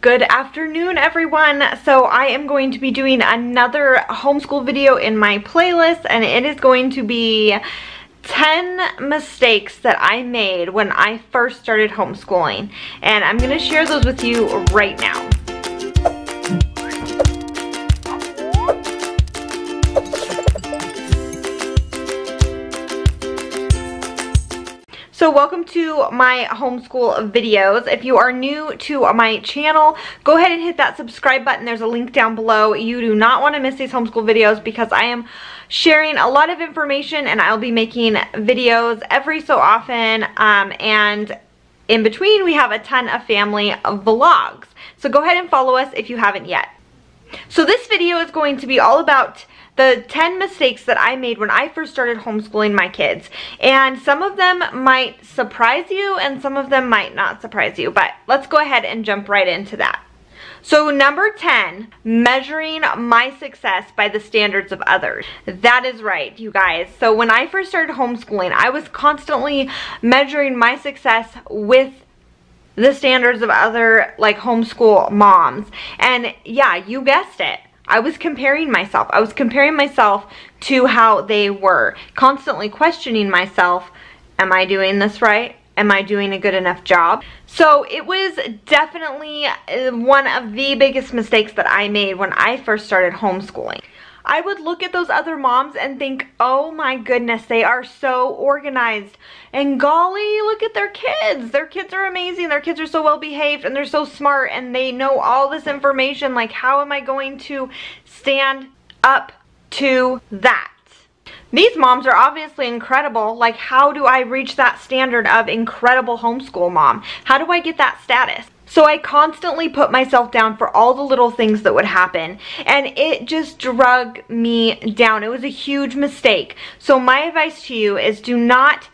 Good afternoon, everyone. So I am going to be doing another homeschool video in my playlist, and it is going to be 10 mistakes that I made when I first started homeschooling, and I'm going to share those with you right now. So welcome to my homeschool videos. If you are new to my channel, go ahead and hit that subscribe button. There's a link down below. You do not want to miss these homeschool videos because I am sharing a lot of information, and I'll be making videos every so often, and in between we have a ton of family vlogs. So go ahead and follow us if you haven't yet. So this video is going to be all about the 10 mistakes that I made when I first started homeschooling my kids. And some of them might surprise you and some of them might not surprise you, but let's go ahead and jump right into that. So number 10, measuring my success by the standards of others. That is right, you guys. So when I first started homeschooling, I was constantly measuring my success with the standards of other homeschool moms. And yeah, you guessed it. I was comparing myself. I was comparing myself to how they were, constantly questioning myself. Am I doing this right? Am I doing a good enough job? So it was definitely one of the biggest mistakes that I made when I first started homeschooling. I would look at those other moms and think, oh my goodness, they are so organized. And golly, look at their kids. Their kids are amazing. Their kids are so well behaved and they're so smart and they know all this information. Like, how am I going to stand up to that? These moms are obviously incredible. Like, how do I reach that standard of incredible homeschool mom? How do I get that status? So I constantly put myself down for all the little things that would happen, and it just drug me down. It was a huge mistake. So my advice to you is do not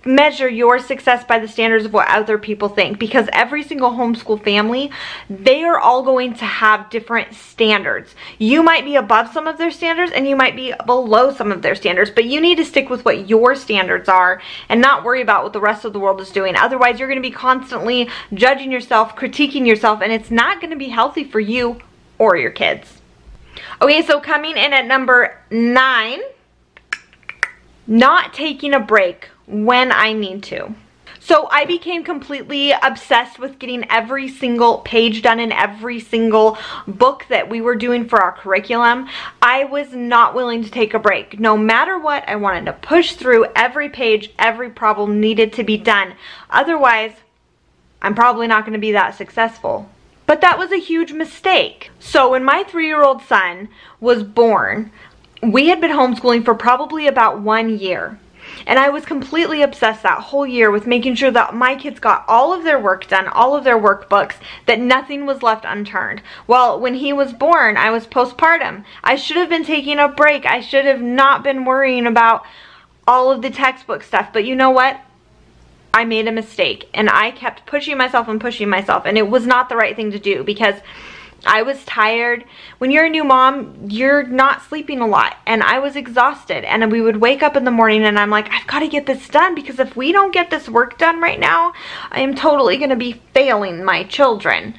measure your success by the standards of what other people think, because every single homeschool family, they are all going to have different standards. You might be above some of their standards and you might be below some of their standards, but you need to stick with what your standards are and not worry about what the rest of the world is doing. Otherwise, you're going to be constantly judging yourself, critiquing yourself, and it's not going to be healthy for you or your kids. Okay, so coming in at number 9, not taking a break when I need to. So I became completely obsessed with getting every single page done in every single book that we were doing for our curriculum. I was not willing to take a break. No matter what, I wanted to push through every page. Every problem needed to be done. Otherwise, I'm probably not going to be that successful. But that was a huge mistake. So when my 3-year-old son was born, we had been homeschooling for probably about 1 year. And I was completely obsessed that whole year with making sure that my kids got all of their work done, all of their workbooks, that nothing was left unturned. Well, when he was born, I was postpartum. I should have been taking a break. I should have not been worrying about all of the textbook stuff. But you know what? I made a mistake, and I kept pushing myself and pushing myself, and it was not the right thing to do because I was tired. When you're a new mom, you're not sleeping a lot, and I was exhausted, and we would wake up in the morning and I'm like, I've got to get this done, because if we don't get this work done right now, I am totally going to be failing my children.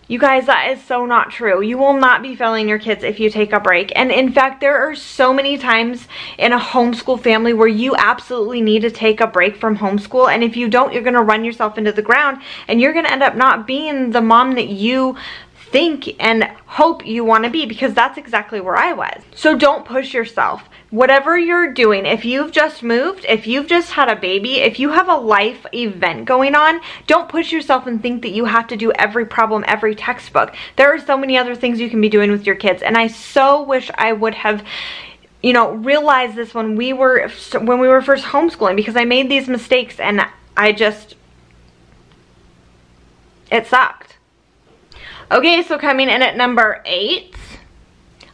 You guys, that is so not true. You will not be failing your kids if you take a break. And in fact, there are so many times in a homeschool family where you absolutely need to take a break from homeschool, and if you don't, you're going to run yourself into the ground, and you're going to end up not being the mom that you think and hope you want to be, because that's exactly where I was. So don't push yourself. Whatever you're doing, if you've just moved, if you've just had a baby, if you have a life event going on, don't push yourself and think that you have to do every problem, every textbook. There are so many other things you can be doing with your kids, and I so wish I would have realized this when we were first homeschooling, because I made these mistakes and it sucked. Okay, so coming in at number 8,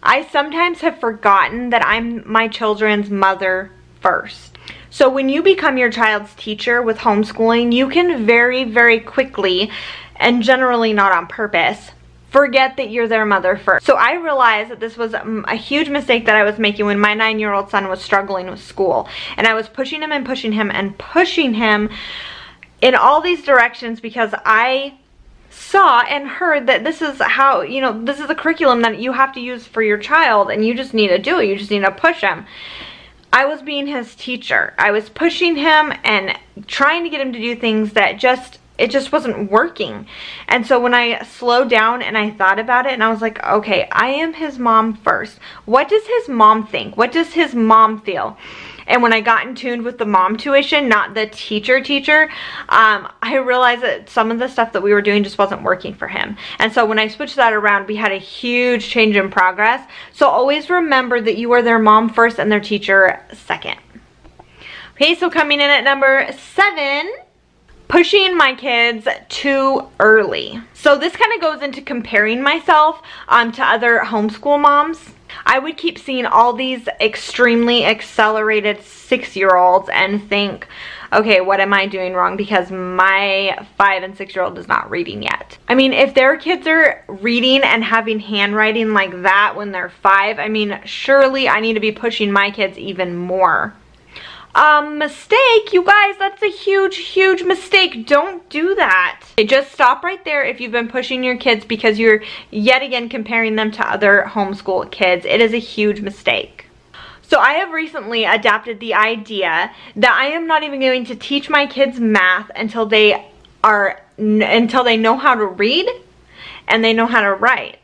I sometimes have forgotten that I'm my children's mother first. So when you become your child's teacher with homeschooling, you can very, very quickly, and generally not on purpose, forget that you're their mother first. So I realized that this was a huge mistake that I was making when my 9-year-old son was struggling with school. And I was pushing him and pushing him and pushing him in all these directions because I so saw and heard that this is how, you know, this is the curriculum that you have to use for your child, and you just need to do it. You just need to push him. I was being his teacher. I was pushing him and trying to get him to do things that it just wasn't working. And so when I slowed down and I thought about it, and I was like, okay, I am his mom first. What does his mom think? What does his mom feel? And when I got in tune with the mom tuition, not the teacher, I realized that some of the stuff that we were doing just wasn't working for him. And so when I switched that around, we had a huge change in progress. So always remember that you are their mom first and their teacher second. Okay, so coming in at number 7, pushing my kids too early. So this kind of goes into comparing myself to other homeschool moms. I would keep seeing all these extremely accelerated 6-year-olds and think, okay, what am I doing wrong? Because my 5 and 6-year-old is not reading yet. I mean, if their kids are reading and having handwriting like that when they're 5, I mean, surely I need to be pushing my kids even more. Mistake, you guys, that's a huge mistake. Don't do that. Just stop right there if you've been pushing your kids because you're yet again comparing them to other homeschool kids. It is a huge mistake. So I have recently adopted the idea that I am not even going to teach my kids math until they know how to read and they know how to write.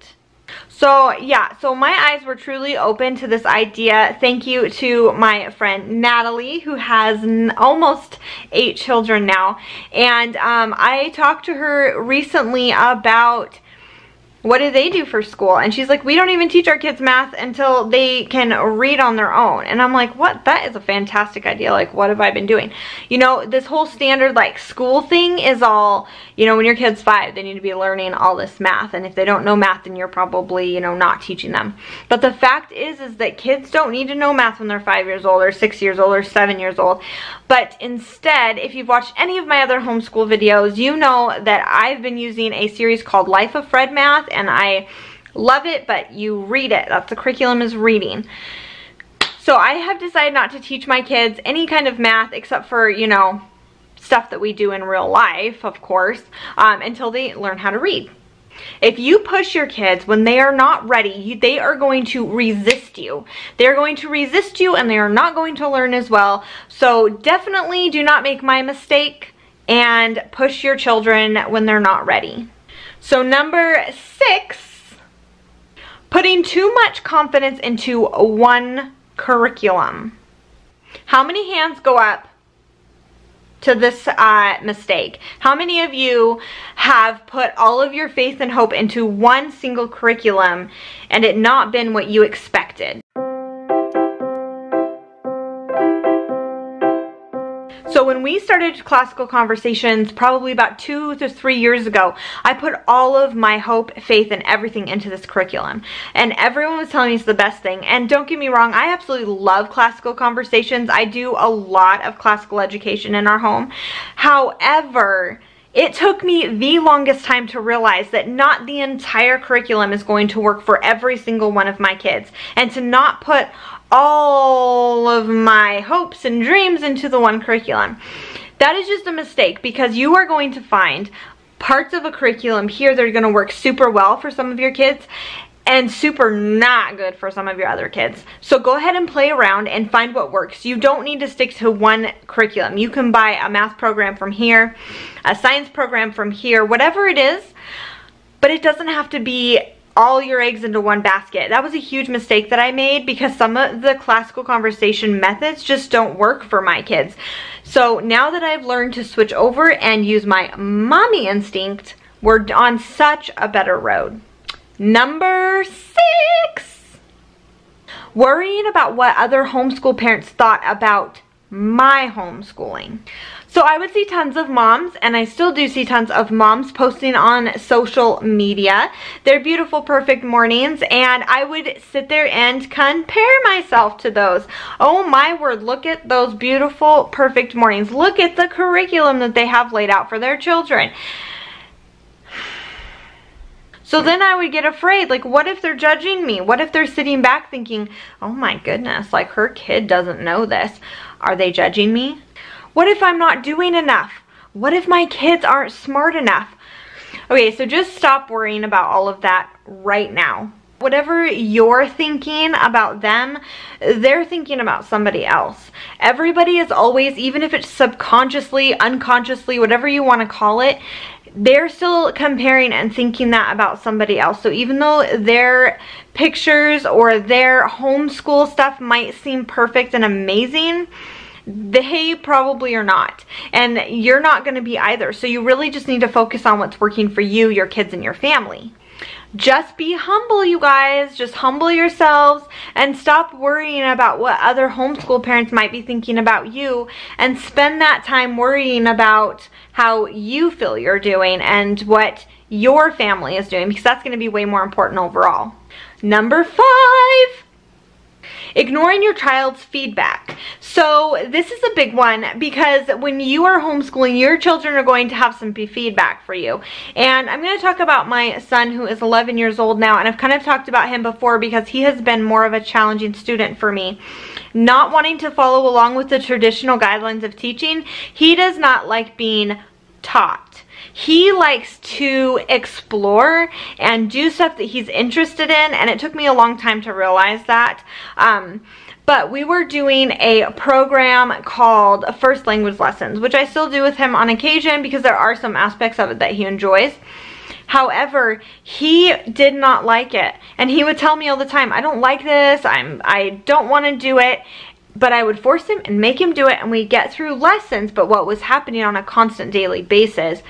So yeah, so my eyes were truly open to this idea. Thank you to my friend Natalie, who has almost 8 children now. And I talked to her recently about what do they do for school? And she's like, we don't even teach our kids math until they can read on their own. And I'm like, what? That is a fantastic idea. Like, what have I been doing? You know, this whole standard like school thing is all, you know, when your kid's 5, they need to be learning all this math. And if they don't know math, then you're probably, you know, not teaching them. But the fact is that kids don't need to know math when they're 5 years old or 6 years old or 7 years old. But instead, if you've watched any of my other homeschool videos, you know that I've been using a series called Life of Fred Math, and I love it, but you read it. That's the curriculum, is reading. So I have decided not to teach my kids any kind of math except for, you know, stuff that we do in real life, of course, until they learn how to read. If you push your kids when they are not ready, they are going to resist you. They're going to resist you and they are not going to learn as well. So definitely do not make my mistake and push your children when they're not ready. So number 6, putting too much confidence into one curriculum. How many hands go up to this mistake? How many of you have put all of your faith and hope into one single curriculum and it not been what you expected? So when we started Classical Conversations, probably about 2 to 3 years ago, I put all of my hope, faith, and everything into this curriculum. And everyone was telling me it's the best thing. And don't get me wrong, I absolutely love Classical Conversations. I do a lot of classical education in our home. However, it took me the longest time to realize that not the entire curriculum is going to work for every single one of my kids. And to not put all of my hopes and dreams into the one curriculum. That is just a mistake, because you are going to find parts of a curriculum here that are going to work super well for some of your kids and super not good for some of your other kids. So go ahead and play around and find what works. You don't need to stick to one curriculum. You can buy a math program from here, a science program from here, whatever it is, but it doesn't have to be all your eggs into one basket. That was a huge mistake that I made, because some of the classical conversation methods just don't work for my kids. So now that I've learned to switch over and use my mommy instinct, we're on such a better road. Number 6, worrying about what other homeschool parents thought about my homeschooling. So I would see tons of moms, and I still do see tons of moms posting on social media their beautiful, perfect mornings, and I would sit there and compare myself to those. Oh my word, look at those beautiful, perfect mornings. Look at the curriculum that they have laid out for their children. So then I would get afraid, like, what if they're judging me? What if they're sitting back thinking, oh my goodness, like, her kid doesn't know this. Are they judging me? What if I'm not doing enough? What if my kids aren't smart enough? Okay, so just stop worrying about all of that right now. Whatever you're thinking about them, they're thinking about somebody else. Everybody is always, even if it's subconsciously, unconsciously, whatever you want to call it, they're still comparing and thinking that about somebody else. So even though their pictures or their homeschool stuff might seem perfect and amazing, they probably are not, and you're not going to be either. So you really just need to focus on what's working for you, your kids, and your family. Just be humble, you guys. Just humble yourselves and stop worrying about what other homeschool parents might be thinking about you, and spend that time worrying about how you feel you're doing and what your family is doing, because that's going to be way more important overall. Number 5. Ignoring your child's feedback. So this is a big one, because when you are homeschooling, your children are going to have some feedback for you. And I'm going to talk about my son, who is 11 years old now, and I've kind of talked about him before because he has been more of a challenging student for me. Not wanting to follow along with the traditional guidelines of teaching, he does not like being taught. He likes to explore and do stuff that he's interested in, and it took me a long time to realize that. But we were doing a program called First Language Lessons, which I still do with him on occasion because there are some aspects of it that he enjoys. However, he did not like it, and he would tell me all the time, I don't like this, I don't want to do it. But I would force him and make him do it, and we'd get through lessons. But what was happening on a constant daily basis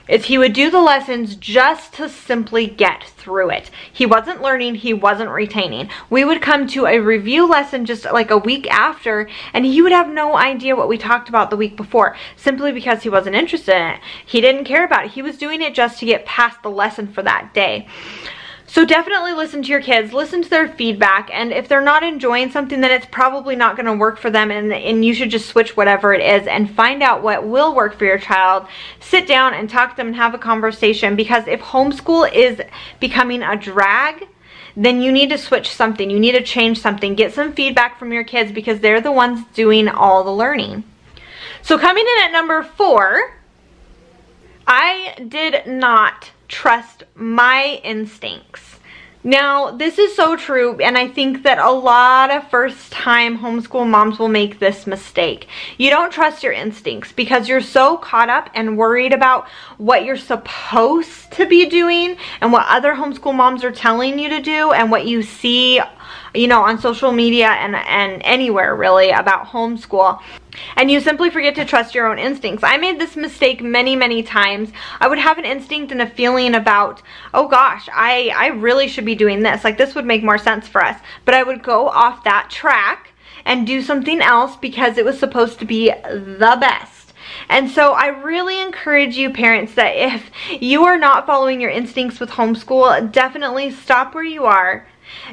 is he would do the lessons just to simply get through it. He wasn't learning, he wasn't retaining. We would come to a review lesson just like a week after, and he would have no idea what we talked about the week before, simply because he wasn't interested in it. He didn't care about it. He was doing it just to get past the lesson for that day. So definitely listen to your kids, listen to their feedback, and if they're not enjoying something, then it's probably not going to work for them, and you should just switch whatever it is and find out what will work for your child. Sit down and talk to them and have a conversation, because if homeschool is becoming a drag, then you need to switch something. You need to change something. Get some feedback from your kids, because they're the ones doing all the learning. So coming in at number 4, I did not trust my instincts. Now, this is so true, and I think that a lot of first-time homeschool moms will make this mistake. You don't trust your instincts because you're so caught up and worried about what you're supposed to be doing and what other homeschool moms are telling you to do and what you see, you know, on social media and anywhere really about homeschool. And you simply forget to trust your own instincts. I made this mistake many, many times. I would have an instinct and a feeling about, oh gosh, I really should be doing this. Like, this would make more sense for us. But I would go off that track and do something else because it was supposed to be the best. And so I really encourage you parents that if you are not following your instincts with homeschool, definitely stop where you are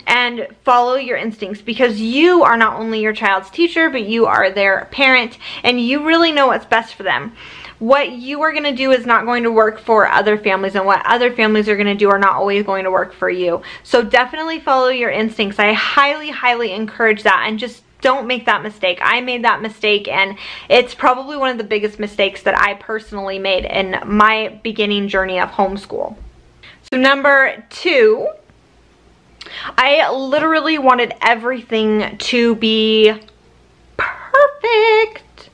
and follow your instincts, because you are not only your child's teacher, but you are their parent, and you really know what's best for them. What you are going to do is not going to work for other families, and what other families are going to do are not always going to work for you. So definitely follow your instincts. I highly, highly encourage that, and just don't make that mistake. I made that mistake, and it's probably one of the biggest mistakes that I personally made in my beginning journey of homeschool. So number 2, I literally wanted everything to be perfect.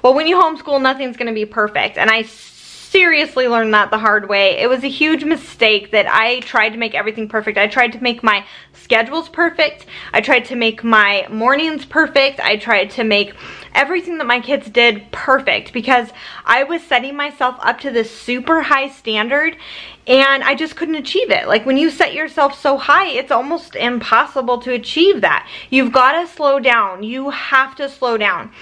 Well, when you homeschool, nothing's going to be perfect, and I seriously learned that the hard way. It was a huge mistake that I tried to make everything perfect. I tried to make my schedules perfect. I tried to make my mornings perfect. I tried to make everything that my kids did perfect, because I was setting myself up to this super high standard, and I just couldn't achieve it. Like, when you set yourself so high, it's almost impossible to achieve that. You've got to slow down. You have to slow down.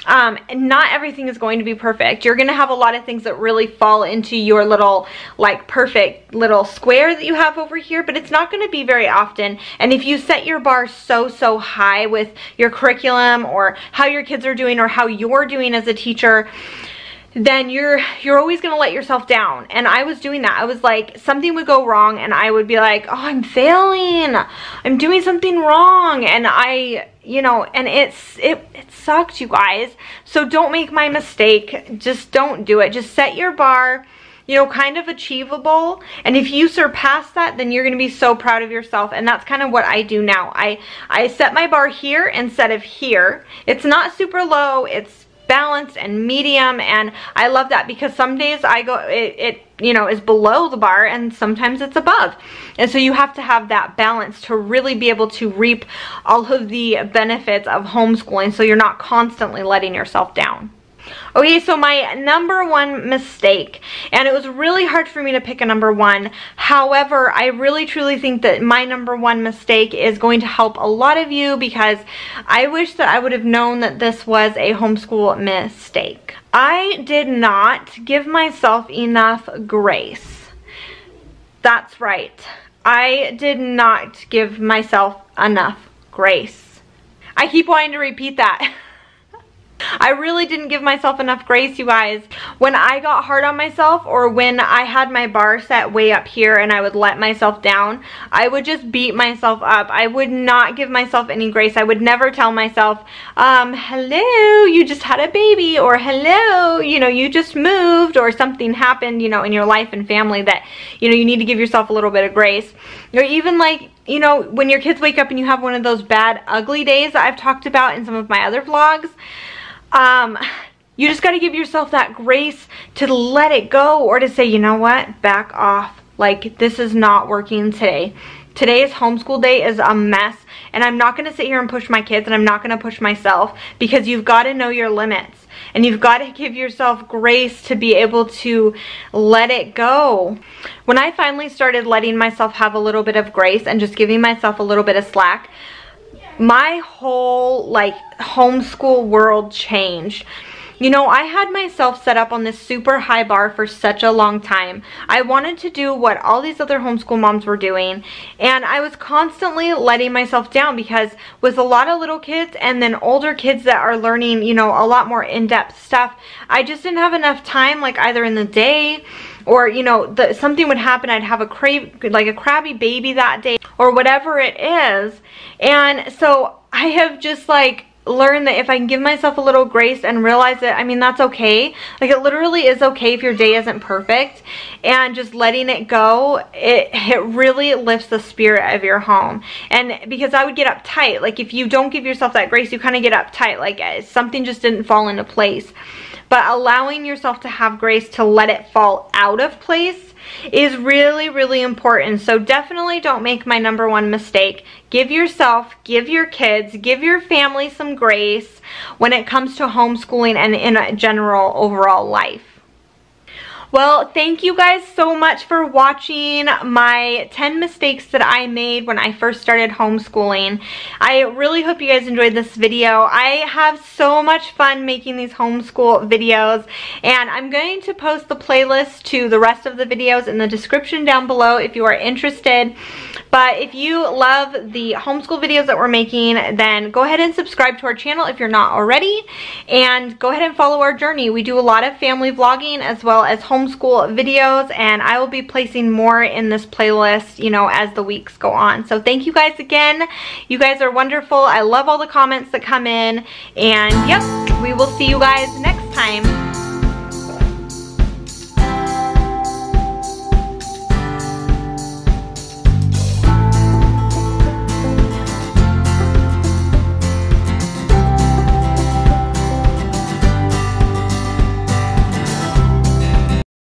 Not everything is going to be perfect. You're going to have a lot of things that really fall into your little, like, perfect little square that you have over here, but it's not going to be very often. And if you set your bar so high with your curriculum or how your kids are doing or how you're doing as a teacher, then you're always going to let yourself down. And I was doing that. I was like, something would go wrong and I would be like, oh, I'm failing. I'm doing something wrong. And you know, and it sucked, you guys. So don't make my mistake. Just don't do it. Just set your bar. you know, kind of achievable. And if you surpass that, then you're going to be so proud of yourself. And that's kind of what I do now. I set my bar here instead of here. It's not super low. It's balanced and medium, and I love that because some days I go, it you know, is below the bar, and sometimes it's above. And so you have to have that balance to really be able to reap all of the benefits of homeschooling, so you're not constantly letting yourself down. Okay, so my number one mistake, and it was really hard for me to pick a number one. However, I really truly think that my number one mistake is going to help a lot of you, because I wish that I would have known that this was a homeschool mistake. I did not give myself enough grace. That's right. I did not give myself enough grace. I keep wanting to repeat that. I really didn't give myself enough grace, you guys. When I got hard on myself, or when I had my bar set way up here and I would let myself down, I would just beat myself up. I would not give myself any grace. I would never tell myself, hello, you just had a baby, or hello, you know, you just moved, or something happened, you know, in your life and family that, you know, you need to give yourself a little bit of grace. Or even like, you know, when your kids wake up and you have one of those bad, ugly days that I've talked about in some of my other vlogs. You just got to give yourself that grace to let it go, or to say, you know what, back off. Like, this is not working today. Today's homeschool day is a mess, and I'm not going to sit here and push my kids, and I'm not going to push myself, because you've got to know your limits, and you've got to give yourself grace to be able to let it go. When I finally started letting myself have a little bit of grace and just giving myself a little bit of slack, my whole like homeschool world changed. You know, I had myself set up on this super high bar for such a long time. I wanted to do what all these other homeschool moms were doing, and I was constantly letting myself down, because with a lot of little kids and then older kids that are learning, you know, a lot more in-depth stuff, I just didn't have enough time, like either in the day, or, you know, something would happen. I'd have a crabby baby that day, or whatever it is. And so I have just like learned that if I can give myself a little grace and realize that, I mean, that's okay. Like, it literally is okay if your day isn't perfect, and just letting it go, it really lifts the spirit of your home. And because I would get uptight, like if you don't give yourself that grace, you kind of get uptight, like something just didn't fall into place. But allowing yourself to have grace to let it fall out of place is really, really important. So definitely don't make my number one mistake. Give yourself, give your kids, give your family some grace when it comes to homeschooling and in a general overall life. Well, thank you guys so much for watching my 10 mistakes that I made when I first started homeschooling. I really hope you guys enjoyed this video. I have so much fun making these homeschool videos, and I'm going to post the playlist to the rest of the videos in the description down below if you are interested. But if you love the homeschool videos that we're making, then go ahead and subscribe to our channel if you're not already, and go ahead and follow our journey. We do a lot of family vlogging as well as homeschool videos, and I will be placing more in this playlist, you know, as the weeks go on. So thank you guys again. You guys are wonderful. I love all the comments that come in, and yep, we will see you guys next time.